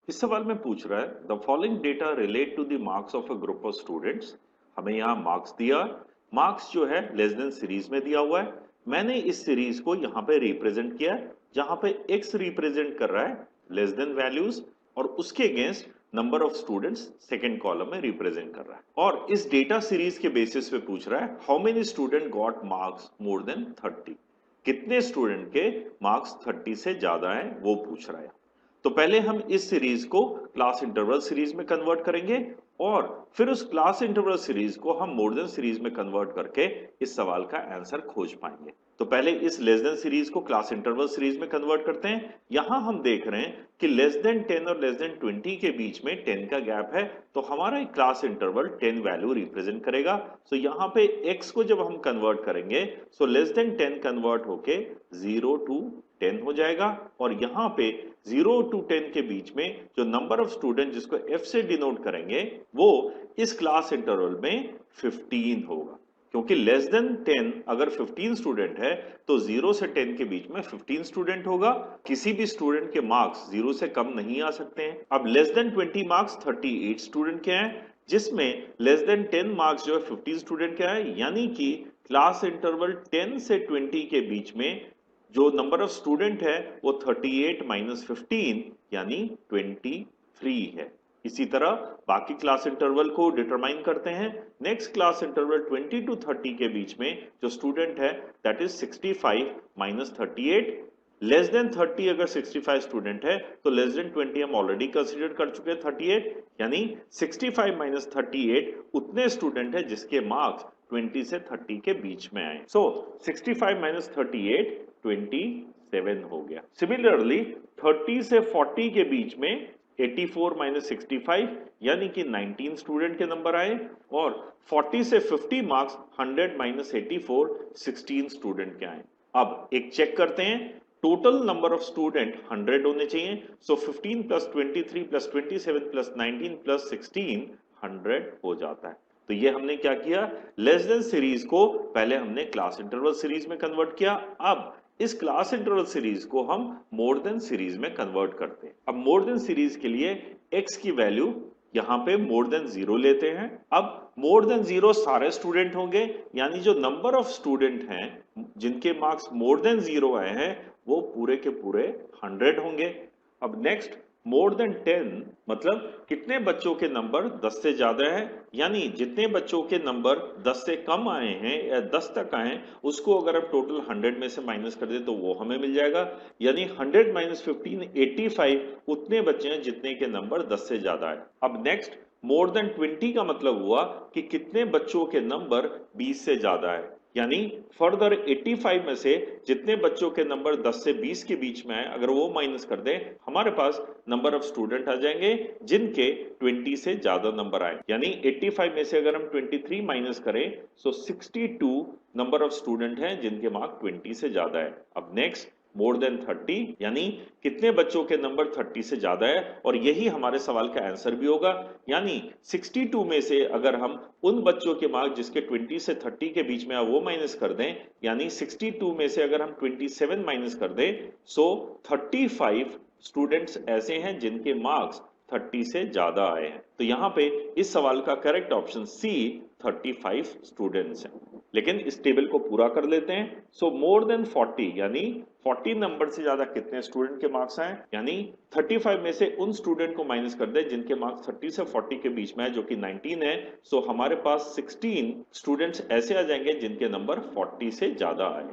इस सवाल में पूछ रहा है the following data relate to the marks of a group of students. हमें यहाँ मार्क्स दिया, मार्क्स जो है लेस देन सीरीज में दिया हुआ है। मैंने इस सीरीज को यहाँ पे रिप्रेजेंट किया है, जहाँ पे x रिप्रेजेंट कर रहा है लेस देन वैल्यूज और उसके against number of students second column में रिप्रेजेंट कर रहा है। और इस डेटा सीरीज के बेसिस पे पूछ रहा है how many student got marks more than 30, कितने स्टूडेंट के मार्क्स 30 से ज्यादा हैं वो पूछ रहा है। तो पहले हम इस सीरीज को क्लास इंटरवल सीरीज में कन्वर्ट करेंगे और फिर उस क्लास इंटरवल सीरीज को हम मोर देन सीरीज में कन्वर्ट करके इस सवाल का आंसर खोज पाएंगे। तो पहले इस लेस देन सीरीज को क्लास इंटरवल सीरीज में कन्वर्ट करते हैं। यहां हम देख रहे हैं कि लेस देन 10 और लेस देन 20 के बीच में 10 का गैप है, तो हमारा एक क्लास इंटरवल 10 वैल्यू रिप्रेजेंट करेगा। सो यहां पे x को जब हम कन्वर्ट करेंगे सो लेस देन 10 कन्वर्ट होके 0 टू 10 हो जाएगा और यहां पे 0 टू 10 के बीच में जो नंबर ऑफ स्टूडेंट जिसको f से डिनोट करेंगे वो इस क्लास इंटरवल में 15 होगा, क्योंकि लेस देन 10 अगर 15 स्टूडेंट है तो 0 से 10 के बीच में 15 स्टूडेंट होगा। किसी भी स्टूडेंट के मार्क्स 0 से कम नहीं आ सकते हैं। अब लेस देन 20 मार्क्स 38 स्टूडेंट के हैं, जिसमें लेस देन 10 मार्क्स जो है 15 स्टूडेंट का है, यानी कि क्लास इंटरवल 10 से 20 के बीच में जो नंबर ऑफ स्टूडेंट है वो 38 माइनस 15 यानी 23 है। इसी तरह बाकी क्लास इंटरवल को डिटरमाइन करते हैं। नेक्स्ट क्लास इंटरवल 20 टू 30 के बीच में जो स्टूडेंट है that is 65 minus 38। Less than 30 अगर 65 स्टूडेंट है तो लेस देन 20 हम ऑलरेडी कंसीडर कर चुके हैं 38, यानी 65 माइनस 38 उतने स्टूडेंट है जिसके मार्क्स 20 से 30 के बीच में आए। सो 65 माइनस 38 27 हो गया। सिमिलरली 30 से 40 के बीच में 84 माइनस 65 यानी कि 19 स्टूडेंट के नंबर आए और 40 से 50 मार्क्स 100 माइनस 84 16 स्टूडेंट के आए। अब एक चेक करते हैं, टोटल नंबर ऑफ स्टूडेंट 100 होने चाहिए। सो 15 प्लस 23 प्लस 27 प्लस 19 प्लस 16 100 हो जाता है। तो ये हमने क्या किया, लेस देन सीरीज को पहले हमने क्लास इंटरवल सीरीज में कन्वर्ट किया। अब इस क्लास इंटरवल सीरीज को हम मोर देन सीरीज में कन्वर्ट करते हैं। अब मोर देन सीरीज के लिए x की वैल्यू यहां पे मोर देन 0 लेते हैं। अब मोर देन 0 सारे स्टूडेंट होंगे, यानी जो नंबर ऑफ स्टूडेंट हैं जिनके मार्क्स मोर देन 0 आए हैं वो पूरे के पूरे 100 होंगे। अब नेक्स्ट मोर देन 10 मतलब कितने बच्चों के नंबर 10 से ज्यादा है, यानी जितने बच्चों के नंबर 10 से कम आए हैं या 10 तक आए हैं उसको अगर हम टोटल 100 में से माइनस कर दे तो वो हमें मिल जाएगा, यानी 100 माइनस 15 85 उतने बच्चे हैं जितने के नंबर 10 से ज्यादा है। अब नेक्स्ट मोर देन 20 का मतलब हुआ कि कितने बच्चों के नंबर 20 से ज्यादा है, यानी फर्दर 85 में से जितने बच्चों के नंबर 10 से 20 के बीच में है अगर वो माइनस कर दें हमारे पास नंबर ऑफ स्टूडेंट आ जाएंगे जिनके 20 से ज्यादा नंबर आए, यानी 85 में से अगर हम 23 माइनस करें सो 62 नंबर ऑफ स्टूडेंट हैं जिनके मार्क 20 से ज्यादा है। अब नेक्स्ट मोर देन 30 यानी कितने बच्चों के नंबर 30 से ज्यादा है, और यही हमारे सवाल का आंसर भी होगा, यानी 62 में से अगर हम उन बच्चों के मार्क्स जिसके 20 से 30 के बीच में है वो माइनस कर दें, यानी 62 में से अगर हम 27 माइनस कर दें सो 35 स्टूडेंट्स ऐसे हैं जिनके मार्क्स 30 से ज्यादा आए हैं। तो यहां पे इस सवाल का करेक्ट ऑप्शन सी 35 स्टूडेंट्स हैं। लेकिन इस टेबल को पूरा कर लेते हैं। सो मोर देन 40 यानी 40 नंबर से ज्यादा कितने स्टूडेंट के मार्क्स आए, यानी 35 में से उन स्टूडेंट को माइनस कर दे जिनके मार्क्स 30 से 40 के बीच में है जो कि 19 है। सो हमारे पास 16 स्टूडेंट्स ऐसे आ जाएंगे जिनके नंबर 40 से ज्यादा आए।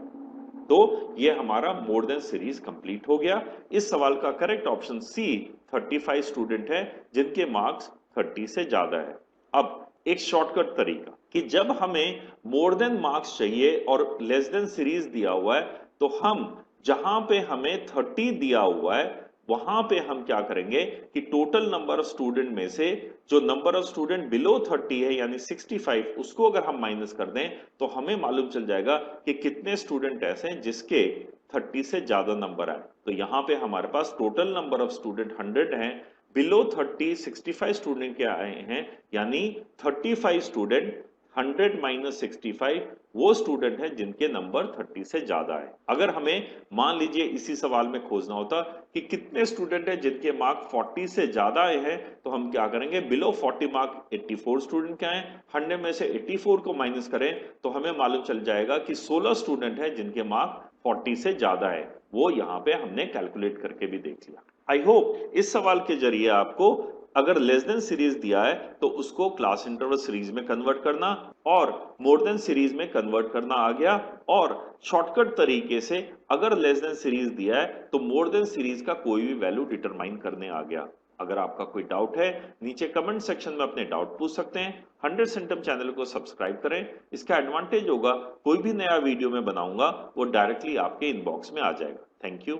तो ये हमारा मोर देन सीरीज कंप्लीट हो गया। इस सवाल का करेक्ट ऑप्शन सी 35 स्टूडेंट है जिनके मार्क्स 30 से ज्यादा है। अब एक शॉर्टकट तरीका कि जब हमें मोर देन मार्क्स चाहिए और लेस देन सीरीज दिया हुआ है तो हम जहां पे हमें 30 दिया हुआ है वहां पे हम क्या करेंगे कि टोटल नंबर ऑफ स्टूडेंट में से जो नंबर ऑफ स्टूडेंट बिलो 30 है यानी 65 उसको अगर हम माइनस कर दें तो हमें मालूम चल जाएगा कि कितने स्टूडेंट ऐसे हैं जिसके 30 से ज्यादा नंबर आए। तो यहां पे हमारे पास टोटल नंबर ऑफ स्टूडेंट 100 हैं, बिलो 30 65 स्टूडेंट के आए हैं, यानी 35 स्टूडेंट 100 माइनस 65 वो स्टूडेंट है जिनके नंबर 30 से ज्यादा है। अगर हमें मान लीजिए इसी सवाल में खोजना होता कि कितने स्टूडेंट है जिनके मार्क 40 से ज्यादा आए हैं, तो हम क्या करेंगे, बिलो 40 मार्क 84 स्टूडेंट क्या है, 100 में से 84 को माइनस करें तो हमें मालूम चल जाएगा कि 16 स्टूडेंट है जिनके मार्क 40 से ज्यादा है। वो यहाँ पे हमने कैलकुलेट करके भी देख लिया। आई होप इस सवाल के जरिए आपको अगर लेस देन सीरीज दिया है तो उसको क्लास इंटरवल सीरीज में कन्वर्ट करना और मोर देन सीरीज में कन्वर्ट करना आ गया। और शॉर्टकट तरीके से अगर लेस देन सीरीज दिया है तो मोर देन सीरीज का कोई भी वैल्यू डिटरमाइन करने आ गया। अगर आपका कोई डाउट है नीचे कमेंट सेक्शन में अपने डाउट पूछ सकते हैं। 100 सेंटम चैनल को सब्सक्राइब करें। इसका एडवांटेज होगा कोई भी नया वीडियो में बनाऊंगा वो डायरेक्टली आपके इनबॉक्स में आ जाएगा। Thank you.